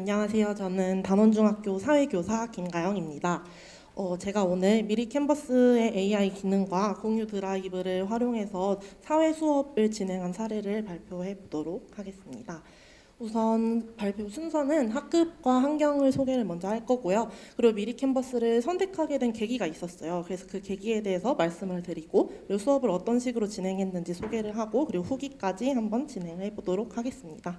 안녕하세요. 저는 단원중학교 사회교사 김가영입니다. 제가 오늘 미리 캔버스의 AI 기능과 공유 드라이브를 활용해서 사회 수업을 진행한 사례를 발표해 보도록 하겠습니다. 우선 발표 순서는 학급과 환경을 소개를 먼저 할 거고요. 그리고 미리 캔버스를 선택하게 된 계기가 있었어요. 그래서 그 계기에 대해서 말씀을 드리고, 그리고 수업을 어떤 식으로 진행했는지 소개를 하고, 그리고 후기까지 한번 진행해 보도록 하겠습니다.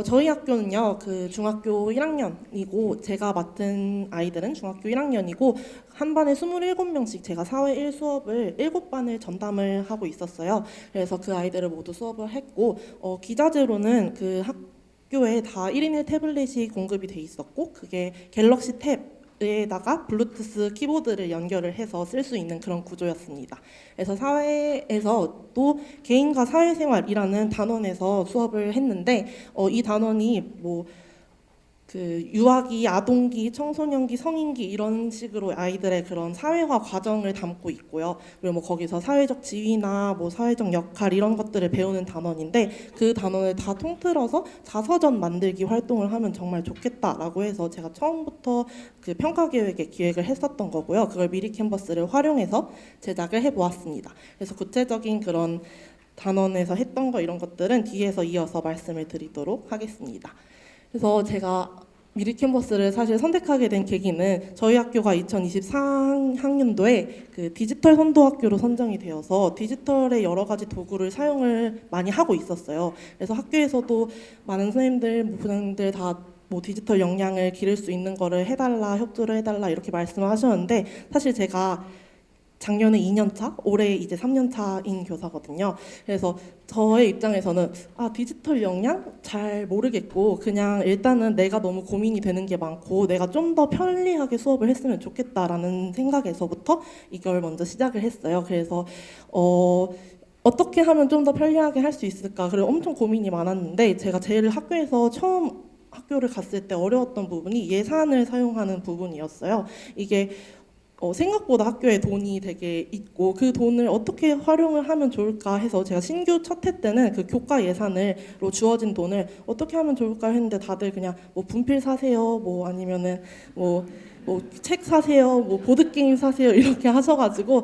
저희 학교는요, 그 중학교 1학년이고, 제가 맡은 아이들은 중학교 1학년이고, 한 반에 27명씩 제가 사회 1 수업을 7반을 전담을 하고 있었어요. 그래서 그 아이들을 모두 수업을 했고, 기자재로는 그 학교에 다 1인 1 태블릿이 공급이 돼 있었고, 그게 갤럭시 탭에다가 블루투스 키보드를 연결을 해서 쓸 수 있는 그런 구조였습니다. 그래서 사회에서 또 개인과 사회생활이라는 단원에서 수업을 했는데 이 단원이 그 유아기, 아동기, 청소년기, 성인기 이런 식으로 아이들의 그런 사회화 과정을 담고 있고요. 그리고 거기서 사회적 지위나 사회적 역할 이런 것들을 배우는 단원인데 그 단원을 다 통틀어서 자서전 만들기 활동을 하면 정말 좋겠다라고 해서 제가 처음부터 그 평가 계획에 기획을 했었던 거고요. 그걸 미리 캔버스를 활용해서 제작을 해보았습니다. 그래서 구체적인 그런 단원에서 했던 거 이런 것들은 뒤에서 이어서 말씀을 드리도록 하겠습니다. 그래서 제가 미리 캔버스를 사실 선택하게 된 계기는 저희 학교가 2024학년도에 그 디지털 선도학교로 선정이 되어서 디지털의 여러 가지 도구를 사용을 많이 하고 있었어요. 그래서 학교에서도 많은 선생님들, 부장님들 다 디지털 역량을 기를 수 있는 거를 해달라, 협조를 해달라 이렇게 말씀을 하셨는데 사실 제가 작년에 2년차, 올해 이제 3년차인 교사거든요. 그래서 저의 입장에서는 디지털 역량 잘 모르겠고 그냥 일단은 내가 너무 고민이 되는 게 많고 내가 좀 더 편리하게 수업을 했으면 좋겠다라는 생각에서부터 이걸 먼저 시작을 했어요. 그래서 어떻게 하면 좀 더 편리하게 할 수 있을까? 그리고 엄청 고민이 많았는데 제가 제일 학교에서 처음 학교를 갔을 때 어려웠던 부분이 예산을 사용하는 부분이었어요. 이게 생각보다 학교에 돈이 되게 있고 그 돈을 어떻게 활용을 하면 좋을까 해서 제가 신규 첫 해 때는 그 교과 예산으로 주어진 돈을 어떻게 하면 좋을까 했는데 다들 그냥 분필 사세요, 아니면은 책 사세요, 보드게임 사세요 이렇게 하셔가지고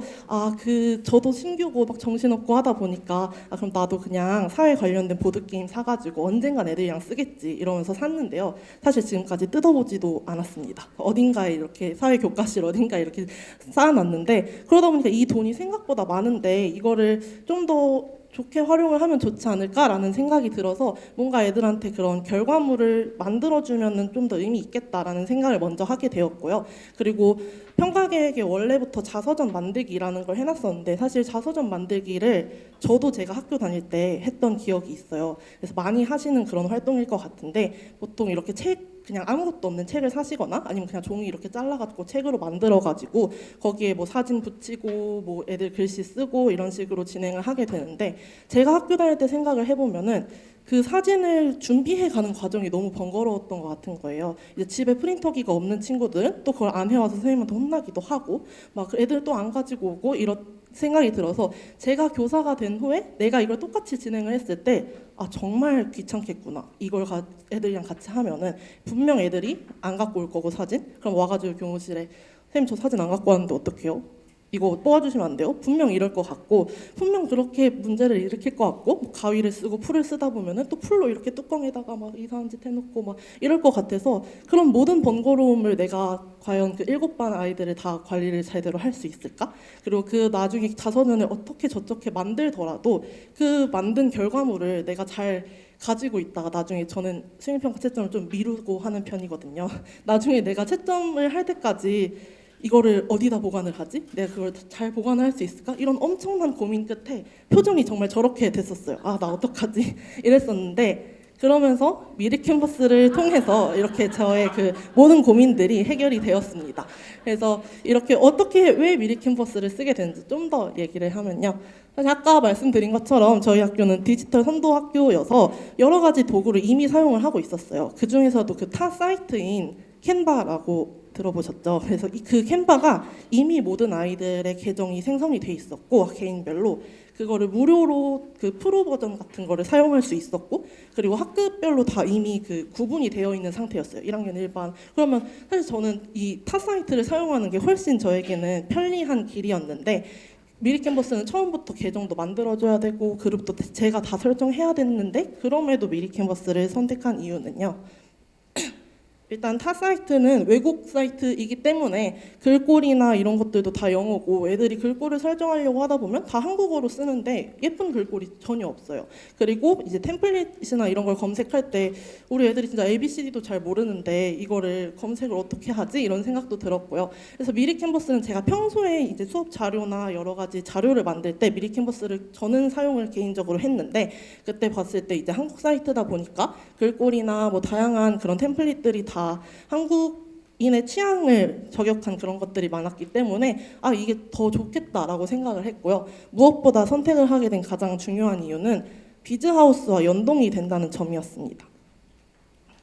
저도 신규고 막 정신없고 하다 보니까 그럼 나도 그냥 사회 관련된 보드게임 사가지고 언젠간 애들이랑 쓰겠지 이러면서 샀는데요. 사실 지금까지 뜯어보지도 않았습니다. 어딘가에 이렇게 사회 교과실 어딘가에 이렇게 쌓아놨는데 그러다 보니까 이 돈이 생각보다 많은데 이거를 좀 더 좋게 활용을 하면 좋지 않을까라는 생각이 들어서 뭔가 애들한테 그런 결과물을 만들어주면 좀 더 의미 있겠다라는 생각을 먼저 하게 되었고요. 그리고 평가 계획에 원래부터 자서전 만들기라는 걸 해놨었는데 사실 자서전 만들기를 저도 제가 학교 다닐 때 했던 기억이 있어요. 그래서 많이 하시는 그런 활동일 것 같은데 보통 이렇게 그냥 아무것도 없는 책을 사시거나 아니면 그냥 종이 이렇게 잘라가지고 책으로 만들어가지고 거기에 사진 붙이고 애들 글씨 쓰고 이런 식으로 진행을 하게 되는데 제가 학교 다닐 때 생각을 해보면은 그 사진을 준비해 가는 과정이 너무 번거로웠던 것 같은 거예요. 이제 집에 프린터기가 없는 친구들은 또 그걸 안 해와서 선생님한테 혼나기도 하고 막 애들 또 안 가지고 오고 이런 생각이 들어서 제가 교사가 된 후에 내가 이걸 똑같이 진행을 했을 때 정말 귀찮겠구나. 이걸 애들이랑 같이 하면은 분명 애들이 안 갖고 올 거고 사진 그럼 와가지고 교무실에 선생님 저 사진 안 갖고 왔는데 어떡해요? 이거 뽑아주시면 안 돼요? 분명 이럴 것 같고 분명 그렇게 문제를 일으킬 것 같고 가위를 쓰고 풀을 쓰다 보면은 또 풀로 이렇게 뚜껑에다가 막 이상한 짓 해놓고 막 이럴 것 같아서 그런 모든 번거로움을 내가 과연 그 7반 아이들을 다 관리를 제대로 할 수 있을까? 그리고 그 나중에 자서전을 어떻게 저렇게 만들더라도 그 만든 결과물을 내가 잘 가지고 있다가 나중에 저는 수행평가 채점을 좀 미루고 하는 편이거든요. 나중에 내가 채점을 할 때까지 이거를 어디다 보관을 하지? 내가 그걸 잘 보관을 할 수 있을까? 이런 엄청난 고민 끝에 표정이 정말 저렇게 됐었어요. 나 어떡하지? 이랬었는데 그러면서 미리 캔버스를 통해서 이렇게 저의 그 모든 고민들이 해결이 되었습니다. 그래서 이렇게 왜 미리 캔버스를 쓰게 되는지 좀 더 얘기를 하면요. 사실 아까 말씀드린 것처럼 저희 학교는 디지털 선도 학교여서 여러 가지 도구를 이미 사용을 하고 있었어요. 그 중에서도 그 타 사이트인 캔바라고 들어보셨죠? 그래서 그 캔바가 이미 모든 아이들의 계정이 생성이 돼 있었고 개인별로 그거를 무료로 그 프로 버전 같은 거를 사용할 수 있었고, 그리고 학급별로 다 이미 그 구분이 되어 있는 상태였어요. 1학년 일반. 그러면 사실 저는 이 타 사이트를 사용하는 게 훨씬 저에게는 편리한 길이었는데, 미리 캔버스는 처음부터 계정도 만들어줘야 되고 그룹도 제가 다 설정해야 됐는데, 그럼에도 미리 캔버스를 선택한 이유는요, 일단 타 사이트는 외국 사이트이기 때문에 글꼴이나 이런 것들도 다 영어고, 애들이 글꼴을 설정하려고 하다 보면 다 한국어로 쓰는데 예쁜 글꼴이 전혀 없어요. 그리고 이제 템플릿이나 이런 걸 검색할 때 우리 애들이 진짜 ABCD도 잘 모르는데 이거를 검색을 어떻게 하지? 이런 생각도 들었고요. 그래서 미리 캔버스는 제가 평소에 이제 수업 자료나 여러 가지 자료를 만들 때 미리 캔버스를 저는 사용을 개인적으로 했는데, 그때 봤을 때 이제 한국 사이트다 보니까 글꼴이나 뭐 다양한 그런 템플릿들이 다 한국인의 취향을 저격한 그런 것들이 많았기 때문에 이게 더 좋겠다라고 생각을 했고요. 무엇보다 선택을 하게 된 가장 중요한 이유는 비즈하우스와 연동이 된다는 점이었습니다.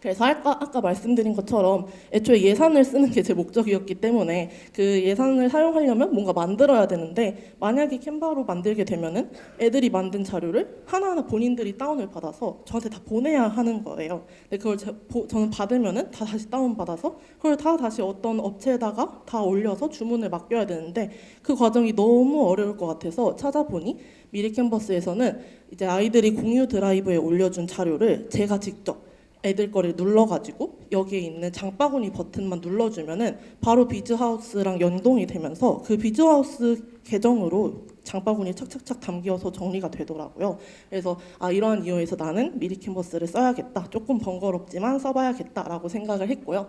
그래서 아까 말씀드린 것처럼 애초에 예산을 쓰는 게 제 목적이었기 때문에 그 예산을 사용하려면 뭔가 만들어야 되는데, 만약에 캔바로 만들게 되면은 애들이 만든 자료를 하나하나 본인들이 다운을 받아서 저한테 다 보내야 하는 거예요. 근데 그걸 저는 받으면은 다 다시 다운 받아서 그걸 다 다시 어떤 업체에다가 다 올려서 주문을 맡겨야 되는데, 그 과정이 너무 어려울 것 같아서 찾아보니 미리 캔버스에서는 이제 아이들이 공유 드라이브에 올려준 자료를 제가 직접 애들 거를 눌러가지고 여기에 있는 장바구니 버튼만 눌러주면은 바로 비즈하우스랑 연동이 되면서 그 비즈하우스 계정으로 장바구니에 착착착 담겨서 정리가 되더라고요. 그래서 이러한 이유에서 나는 미리 캔버스를 써야겠다, 조금 번거롭지만 써봐야겠다라고 생각을 했고요.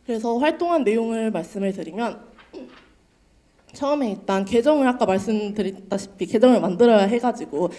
그래서 활동한 내용을 말씀을 드리면, 처음에 일단 계정을 아까 말씀드렸다시피 계정을 만들어야 해가지고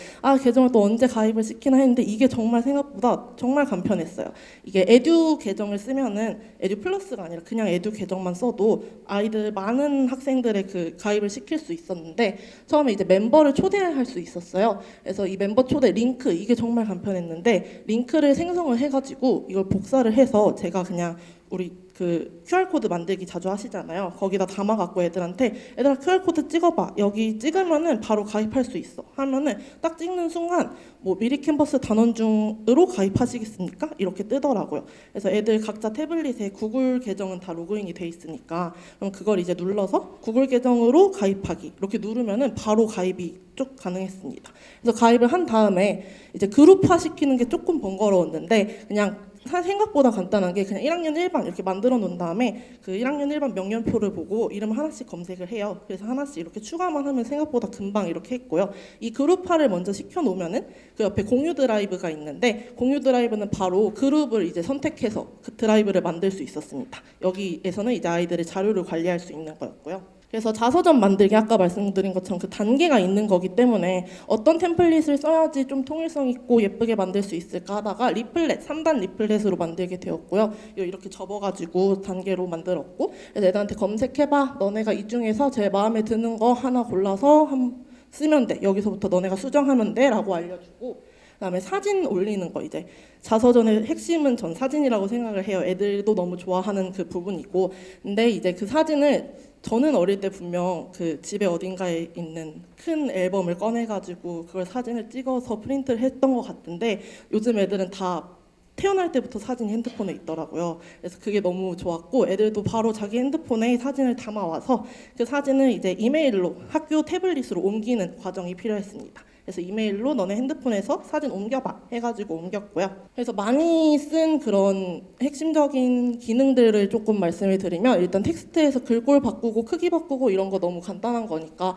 계정을 또 언제 가입을 시키나 했는데, 이게 정말 생각보다 정말 간편했어요. 이게 에듀 계정을 쓰면은 에듀 플러스가 아니라 그냥 에듀 계정만 써도 아이들 많은 학생들의 그 가입을 시킬 수 있었는데, 처음에 이제 멤버를 초대할 수 있었어요. 그래서 이 멤버 초대 링크, 이게 정말 간편했는데, 링크를 생성을 해가지고 이걸 복사를 해서 제가 그냥 우리 그 QR코드 만들기 자주 하시잖아요. 거기다 담아갖고 애들한테 얘들아 QR코드 찍어봐, 여기 찍으면은 바로 가입할 수 있어 하면은 딱 찍는 순간 뭐 미리 캔버스 단원중으로 가입하시겠습니까? 이렇게 뜨더라고요. 그래서 애들 각자 태블릿에 구글 계정은 다 로그인이 돼 있으니까 그럼 그걸 이제 눌러서 구글 계정으로 가입하기 이렇게 누르면은 바로 가입이 쭉 가능했습니다. 그래서 가입을 한 다음에 이제 그룹화 시키는 게 조금 번거로웠는데, 그냥 생각보다 간단하게 그냥 1학년 1반 이렇게 만들어 놓은 다음에 그 1학년 1반 명년표를 보고 이름을 하나씩 검색을 해요. 그래서 하나씩 이렇게 추가만 하면 생각보다 금방 이렇게 했고요. 이 그룹화를 먼저 시켜 놓으면은 그 옆에 공유 드라이브가 있는데, 공유 드라이브는 바로 그룹을 이제 선택해서 그 드라이브를 만들 수 있었습니다. 여기에서는 이제 아이들의 자료를 관리할 수 있는 거였고요. 그래서 자서전 만들기, 아까 말씀드린 것처럼 그 단계가 있는 거기 때문에 어떤 템플릿을 써야지 좀 통일성 있고 예쁘게 만들 수 있을까 하다가 리플렛, 3단 리플렛으로 만들게 되었고요. 이렇게 접어가지고 단계로 만들었고, 그래서 애들한테 검색해봐, 너네가 이 중에서 제일 마음에 드는 거 하나 골라서 쓰면 돼, 여기서부터 너네가 수정하면 돼 라고 알려주고, 그다음에 사진 올리는 거, 이제 자서전의 핵심은 전 사진이라고 생각을 해요. 애들도 너무 좋아하는 그 부분이고, 근데 이제 그 사진을 저는 어릴 때 분명 그 집에 어딘가에 있는 큰 앨범을 꺼내가지고 그걸 사진을 찍어서 프린트를 했던 것 같은데, 요즘 애들은 다 태어날 때부터 사진이 핸드폰에 있더라고요. 그래서 그게 너무 좋았고, 애들도 바로 자기 핸드폰에 사진을 담아와서 그 사진을 이제 이메일로 학교 태블릿으로 옮기는 과정이 필요했습니다. 그래서 이메일로 너네 핸드폰에서 사진 옮겨봐 해가지고 옮겼고요. 그래서 많이 쓴 그런 핵심적인 기능들을 조금 말씀을 드리면, 일단 텍스트에서 글꼴 바꾸고 크기 바꾸고 이런 거 너무 간단한 거니까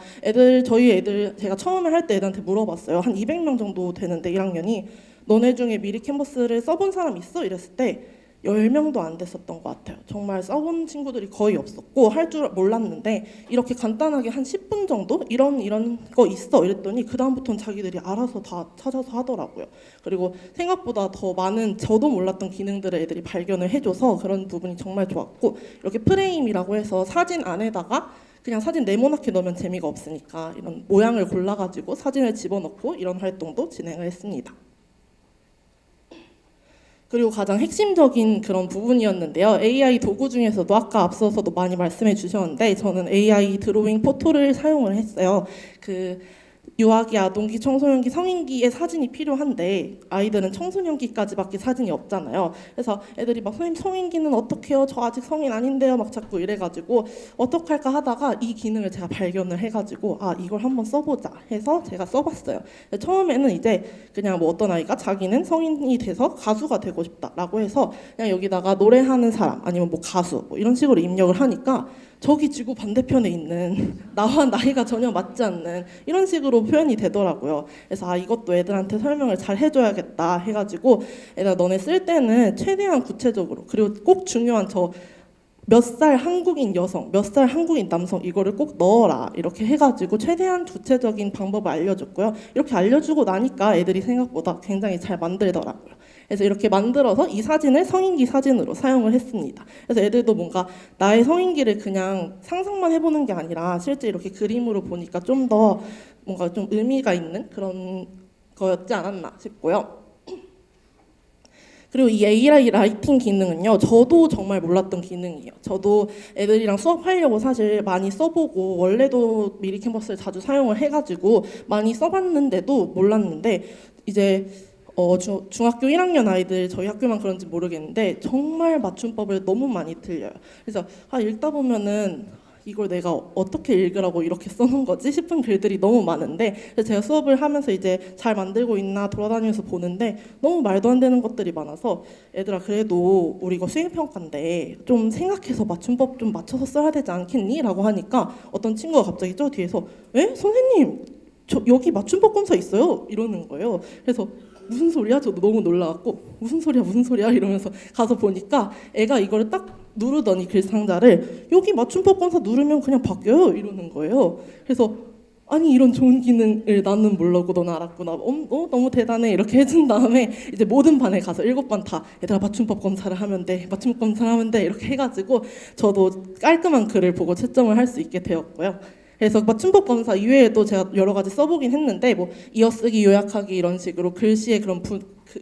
저희 애들 제가 처음에 할 때 애들한테 물어봤어요. 한 200명 정도 되는데 1학년이 너네 중에 미리 캔버스를 써본 사람 있어? 이랬을 때 10명도 안 됐었던 것 같아요. 정말 써본 친구들이 거의 없었고 할 줄 몰랐는데, 이렇게 간단하게 한 10분 정도 이런 거 있어 이랬더니 그 다음부터는 자기들이 알아서 다 찾아서 하더라고요. 그리고 생각보다 더 많은 저도 몰랐던 기능들을 애들이 발견을 해줘서 그런 부분이 정말 좋았고, 이렇게 프레임이라고 해서 사진 안에다가 그냥 사진 네모나게 넣으면 재미가 없으니까 이런 모양을 골라가지고 사진을 집어넣고 이런 활동도 진행을 했습니다. 그리고 가장 핵심적인 그런 부분이었는데요. AI 도구 중에서도 아까 앞서서도 많이 말씀해 주셨는데 저는 AI 드로잉 포토를 사용을 했어요. 그 유아기, 아동기, 청소년기, 성인기의 사진이 필요한데 아이들은 청소년기까지밖에 사진이 없잖아요. 그래서 애들이 막 선생님 성인기는 어떻게 해요? 저 아직 성인 아닌데요. 막 자꾸 이래가지고 어떡할까 하다가 이 기능을 제가 발견을 해가지고 아 이걸 한번 써보자 해서 제가 써봤어요. 처음에는 이제 그냥 뭐 어떤 아이가 자기는 성인이 돼서 가수가 되고 싶다라고 해서 그냥 여기다가 노래하는 사람 아니면 뭐 가수 뭐 이런 식으로 입력을 하니까 저기 지구 반대편에 있는 나와 나이가 전혀 맞지 않는 이런 식으로 표현이 되더라고요. 그래서 아 이것도 애들한테 설명을 잘 해줘야겠다 해가지고 애들 너네 쓸 때는 최대한 구체적으로 그리고 꼭 중요한 저 몇 살 한국인 여성, 몇 살 한국인 남성 이거를 꼭 넣어라 이렇게 해가지고 최대한 구체적인 방법을 알려줬고요. 이렇게 알려주고 나니까 애들이 생각보다 굉장히 잘 만들더라고요. 그래서 이렇게 만들어서 이 사진을 성인기 사진으로 사용을 했습니다. 그래서 애들도 뭔가 나의 성인기를 그냥 상상만 해보는 게 아니라 실제 이렇게 그림으로 보니까 좀 더 뭔가 좀 의미가 있는 그런 거였지 않았나 싶고요. 그리고 이 AI 라이팅 기능은요, 저도 정말 몰랐던 기능이에요. 저도 애들이랑 수업하려고 사실 많이 써보고 원래도 미리 캔버스를 자주 사용을 해가지고 많이 써봤는데도 몰랐는데 이제 중학교 1학년 아이들 저희 학교만 그런지 모르겠는데 정말 맞춤법을 너무 많이 틀려요. 그래서 읽다 보면은 이걸 내가 어떻게 읽으라고 이렇게 써놓은 거지 싶은 글들이 너무 많은데 제가 수업을 하면서 이제 잘 만들고 있나 돌아다니면서 보는데 너무 말도 안 되는 것들이 많아서 얘들아 그래도 우리 이거 수행평가인데 좀 생각해서 맞춤법 좀 맞춰서 써야 되지 않겠니? 라고 하니까 어떤 친구가 갑자기 저 뒤에서 에? 선생님 저 여기 맞춤법 검사 있어요? 이러는 거예요. 그래서 무슨 소리야? 저도 너무 놀라갖고 무슨 소리야 이러면서 가서 보니까 애가 이거를 딱 누르더니 글 상자를 여기 맞춤법 검사 누르면 그냥 바뀌어요 이러는 거예요. 그래서 아니 이런 좋은 기능을 나는 몰라고 넌 알았구나. 너무 대단해 이렇게 해준 다음에 이제 모든 반에 가서 7반 다 얘들아 맞춤법 검사를 하면 돼 맞춤법 검사를 하면 돼 이렇게 해가지고 저도 깔끔한 글을 보고 채점을 할 수 있게 되었고요. 그래서 맞춤법 검사 이외에도 제가 여러 가지 써보긴 했는데 뭐 이어쓰기 요약하기 이런 식으로 글씨의 그런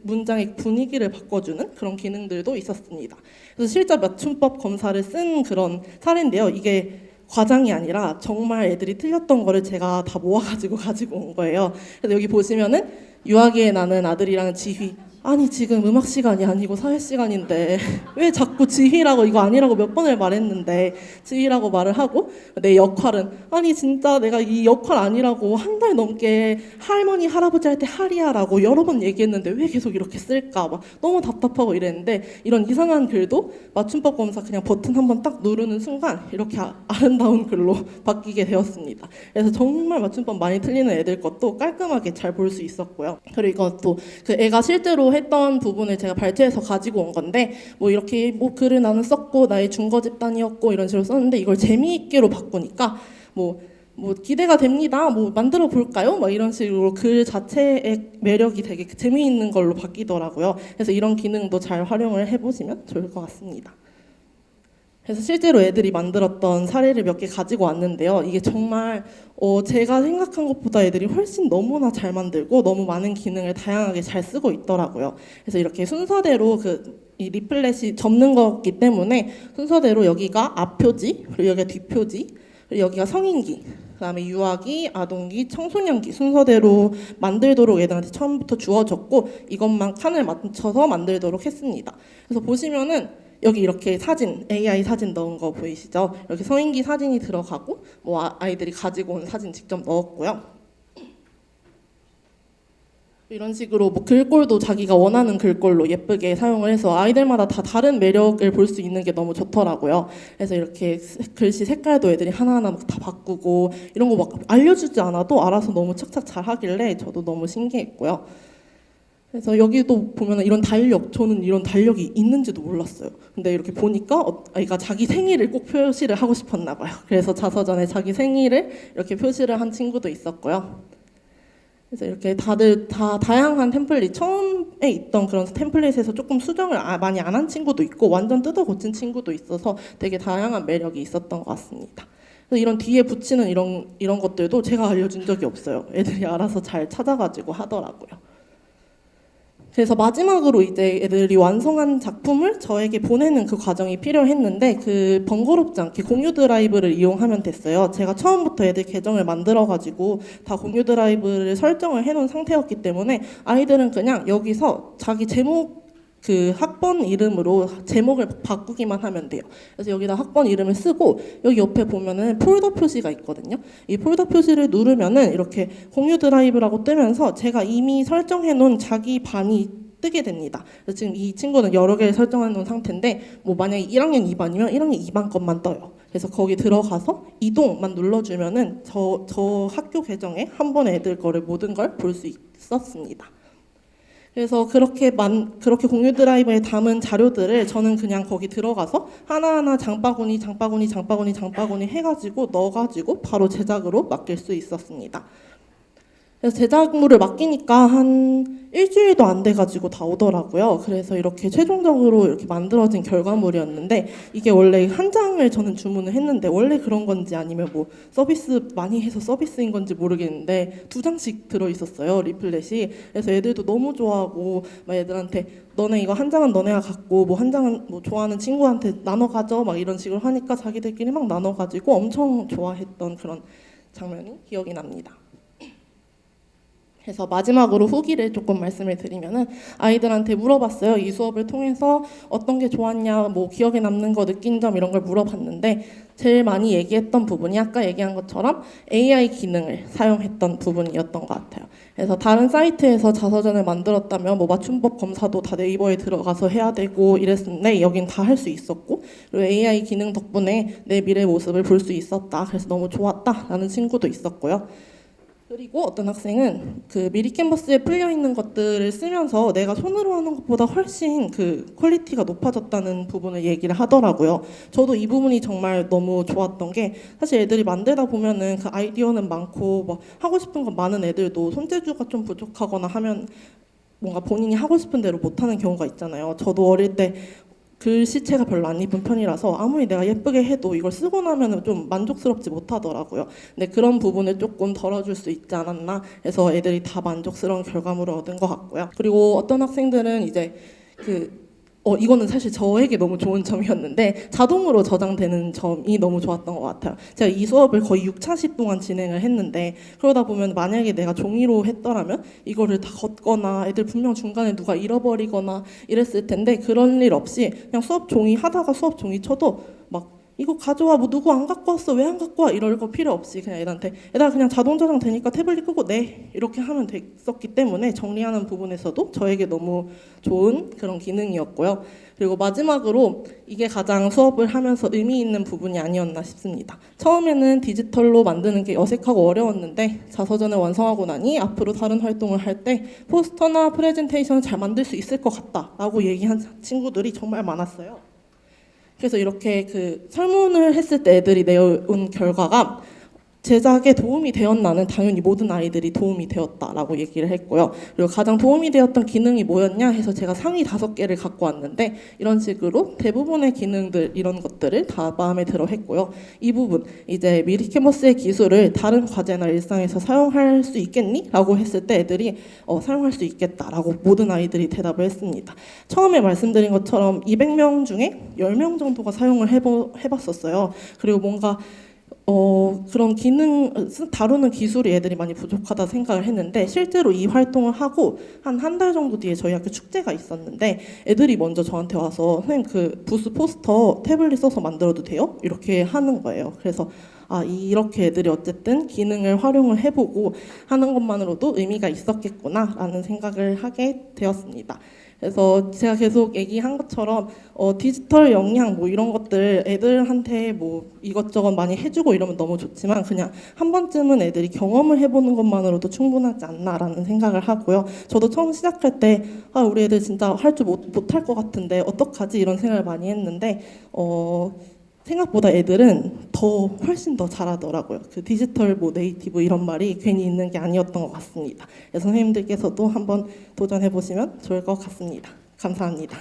문장의 분위기를 바꿔주는 그런 기능들도 있었습니다. 그래서 실제 맞춤법 검사를 쓴 그런 사례인데요. 이게 과장이 아니라 정말 애들이 틀렸던 거를 제가 다 모아가지고 가지고 온 거예요. 그래서 여기 보시면은 유아기에 나는 아들이랑 지휘 아니 지금 음악 시간이 아니고 사회 시간인데 왜 자꾸 지휘라고 이거 아니라고 몇 번을 말했는데 지휘라고 말을 하고 내 역할은 아니 진짜 내가 이 역할 아니라고 한 달 넘게 할머니 할아버지 할 때 할이야라고 여러 번 얘기했는데 왜 계속 이렇게 쓸까 막 너무 답답하고 이랬는데 이런 이상한 글도 맞춤법 검사 그냥 버튼 한번 딱 누르는 순간 이렇게 아름다운 글로 바뀌게 되었습니다. 그래서 정말 맞춤법 많이 틀리는 애들 것도 깔끔하게 잘 볼 수 있었고요. 그리고 이것도 그 애가 실제로 했던 부분을 제가 발췌해서 가지고 온 건데 뭐 이렇게 뭐 글을 나는 썼고 나의 중거 집단이었고 이런 식으로 썼는데 이걸 재미있게로 바꾸니까 뭐 기대가 됩니다. 뭐 만들어 볼까요? 막 이런 식으로 글 자체의 매력이 되게 재미있는 걸로 바뀌더라고요. 그래서 이런 기능도 잘 활용을 해보시면 좋을 것 같습니다. 그래서 실제로 애들이 만들었던 사례를 몇 개 가지고 왔는데요. 이게 정말 제가 생각한 것보다 애들이 훨씬 너무나 잘 만들고 너무 많은 기능을 다양하게 잘 쓰고 있더라고요. 그래서 이렇게 순서대로 이 리플렛이 접는 거기 때문에 순서대로 여기가 앞표지, 그리고 여기가 뒷표지, 그리고 여기가 성인기, 그다음에 유아기, 아동기, 청소년기 순서대로 만들도록 애들한테 처음부터 주어졌고 이것만 칸을 맞춰서 만들도록 했습니다. 그래서 보시면은 여기 이렇게 사진, AI 사진 넣은 거 보이시죠? 이렇게 성인기 사진이 들어가고 뭐 아이들이 가지고 온 사진 직접 넣었고요. 이런 식으로 뭐 글꼴도 자기가 원하는 글꼴로 예쁘게 사용을 해서 아이들마다 다 다른 매력을 볼 수 있는 게 너무 좋더라고요. 그래서 이렇게 글씨 색깔도 애들이 하나하나 막 다 바꾸고 이런 거 막 알려주지 않아도 알아서 너무 착착 잘 하길래 저도 너무 신기했고요. 그래서 여기도 보면 이런 달력, 저는 이런 달력이 있는지도 몰랐어요. 근데 이렇게 보니까 아이가 자기 생일을 꼭 표시를 하고 싶었나 봐요. 그래서 자서전에 자기 생일을 이렇게 표시를 한 친구도 있었고요. 그래서 이렇게 다들 다 다양한 템플릿, 처음에 있던 그런 템플릿에서 조금 수정을 많이 안 한 친구도 있고 완전 뜯어 고친 친구도 있어서 되게 다양한 매력이 있었던 것 같습니다. 그래서 이런 뒤에 붙이는 이런 것들도 제가 알려준 적이 없어요. 애들이 알아서 잘 찾아가지고 하더라고요. 그래서 마지막으로 이제 애들이 완성한 작품을 저에게 보내는 그 과정이 필요했는데 그 번거롭지 않게 공유 드라이브를 이용하면 됐어요. 제가 처음부터 애들 계정을 만들어가지고 다 공유 드라이브를 설정을 해놓은 상태였기 때문에 아이들은 그냥 여기서 자기 제목 그 학번 이름으로 제목을 바꾸기만 하면 돼요. 그래서 여기다 학번 이름을 쓰고 여기 옆에 보면은 폴더 표시가 있거든요. 이 폴더 표시를 누르면은 이렇게 공유 드라이브라고 뜨면서 제가 이미 설정해 놓은 자기 반이 뜨게 됩니다. 그래서 지금 이 친구는 여러 개를 설정해 놓은 상태인데 뭐 만약에 1학년 2반이면 1학년 2반 것만 떠요. 그래서 거기 들어가서 이동만 눌러주면은 저 학교 계정에 한 번에 애들 거를 모든 걸 볼 수 있었습니다. 그래서 그렇게 공유 드라이브에 담은 자료들을 저는 그냥 거기 들어가서 하나하나 장바구니 해가지고 넣어가지고 바로 제작으로 맡길 수 있었습니다. 그래서 제작물을 맡기니까 한 일주일도 안 돼가지고 다 오더라고요. 그래서 이렇게 최종적으로 이렇게 만들어진 결과물이었는데 이게 원래 한 장을 저는 주문을 했는데 원래 그런 건지 아니면 뭐 서비스 많이 해서 서비스인 건지 모르겠는데 2장씩 들어있었어요, 리플렛이. 그래서 애들도 너무 좋아하고 막 애들한테 너네 이거 한 장은 너네가 갖고 뭐 한 장은 뭐 좋아하는 친구한테 나눠 가져 막 이런 식으로 하니까 자기들끼리 막 나눠 가지고 엄청 좋아했던 그런 장면이 기억이 납니다. 그래서 마지막으로 후기를 조금 말씀을 드리면은 아이들한테 물어봤어요. 이 수업을 통해서 어떤 게 좋았냐, 뭐 기억에 남는 거, 느낀 점 이런 걸 물어봤는데 제일 많이 얘기했던 부분이 아까 얘기한 것처럼 AI 기능을 사용했던 부분이었던 것 같아요. 그래서 다른 사이트에서 자서전을 만들었다면 뭐 맞춤법 검사도 다 네이버에 들어가서 해야 되고 이랬는데 여긴 다 할 수 있었고 그리고 AI 기능 덕분에 내 미래 모습을 볼 수 있었다. 그래서 너무 좋았다라는 친구도 있었고요. 그리고 어떤 학생은 그 미리 캔버스에 풀려 있는 것들을 쓰면서 내가 손으로 하는 것보다 훨씬 그 퀄리티가 높아졌다는 부분을 얘기를 하더라고요. 저도 이 부분이 정말 너무 좋았던 게 사실 애들이 만들다 보면은 그 아이디어는 많고 뭐 하고 싶은 건 많은 애들도 손재주가 좀 부족하거나 하면 뭔가 본인이 하고 싶은 대로 못하는 경우가 있잖아요. 저도 어릴 때 글씨체가 별로 안 이쁜 편이라서 아무리 내가 예쁘게 해도 이걸 쓰고 나면 좀 만족스럽지 못하더라고요. 근데 그런 부분을 조금 덜어줄 수 있지 않았나 해서 애들이 다 만족스러운 결과물을 얻은 것 같고요. 그리고 어떤 학생들은 이제 이거는 사실 저에게 너무 좋은 점이었는데 자동으로 저장되는 점이 너무 좋았던 것 같아요. 제가 이 수업을 거의 6차시 동안 진행을 했는데 그러다 보면 만약에 내가 종이로 했더라면 이거를 다 걷거나 애들 분명 중간에 누가 잃어버리거나 이랬을 텐데 그런 일 없이 그냥 수업 종이 하다가 수업 종이 쳐도 막 이거 가져와, 뭐 누구 안 갖고 왔어, 왜 안 갖고 와, 이럴 거 필요 없이 그냥 애들한테 애들 그냥 자동 저장 되니까 태블릿 끄고 네 이렇게 하면 됐었기 때문에 정리하는 부분에서도 저에게 너무 좋은 그런 기능이었고요. 그리고 마지막으로 이게 가장 수업을 하면서 의미 있는 부분이 아니었나 싶습니다. 처음에는 디지털로 만드는 게 어색하고 어려웠는데 자서전을 완성하고 나니 앞으로 다른 활동을 할 때 포스터나 프레젠테이션을 잘 만들 수 있을 것 같다라고 얘기한 친구들이 정말 많았어요. 그래서 이렇게 그 설문을 했을 때 애들이 내온 결과가 제작에 도움이 되었나는 당연히 모든 아이들이 도움이 되었다라고 얘기를 했고요. 그리고 가장 도움이 되었던 기능이 뭐였냐 해서 제가 상위 5개를 갖고 왔는데 이런 식으로 대부분의 기능들 이런 것들을 다 마음에 들어 했고요. 이 부분 이제 미리 캔버스의 기술을 다른 과제나 일상에서 사용할 수 있겠니? 라고 했을 때 애들이 사용할 수 있겠다라고 모든 아이들이 대답을 했습니다. 처음에 말씀드린 것처럼 200명 중에 10명 정도가 사용을 해봤었어요. 그리고 뭔가 그런 기능 다루는 기술이 애들이 많이 부족하다 생각을 했는데 실제로 이 활동을 하고 한 달 정도 뒤에 저희 학교 축제가 있었는데 애들이 먼저 저한테 와서 선생님 그 부스 포스터 태블릿 써서 만들어도 돼요? 이렇게 하는 거예요. 그래서 이렇게 애들이 어쨌든 기능을 활용을 해보고 하는 것만으로도 의미가 있었겠구나라는 생각을 하게 되었습니다. 그래서 제가 계속 얘기한 것처럼 디지털 역량 뭐 이런 것들 애들한테 뭐 이것저것 많이 해주고 이러면 너무 좋지만 그냥 한 번쯤은 애들이 경험을 해보는 것만으로도 충분하지 않나라는 생각을 하고요. 저도 처음 시작할 때 우리 애들 진짜 할 줄 못할 것 같은데 어떡하지 이런 생각을 많이 했는데 생각보다 애들은 훨씬 더 잘하더라고요. 그 디지털 뭐 네이티브 이런 말이 괜히 있는 게 아니었던 것 같습니다. 선생님들께서도 한번 도전해 보시면 좋을 것 같습니다. 감사합니다.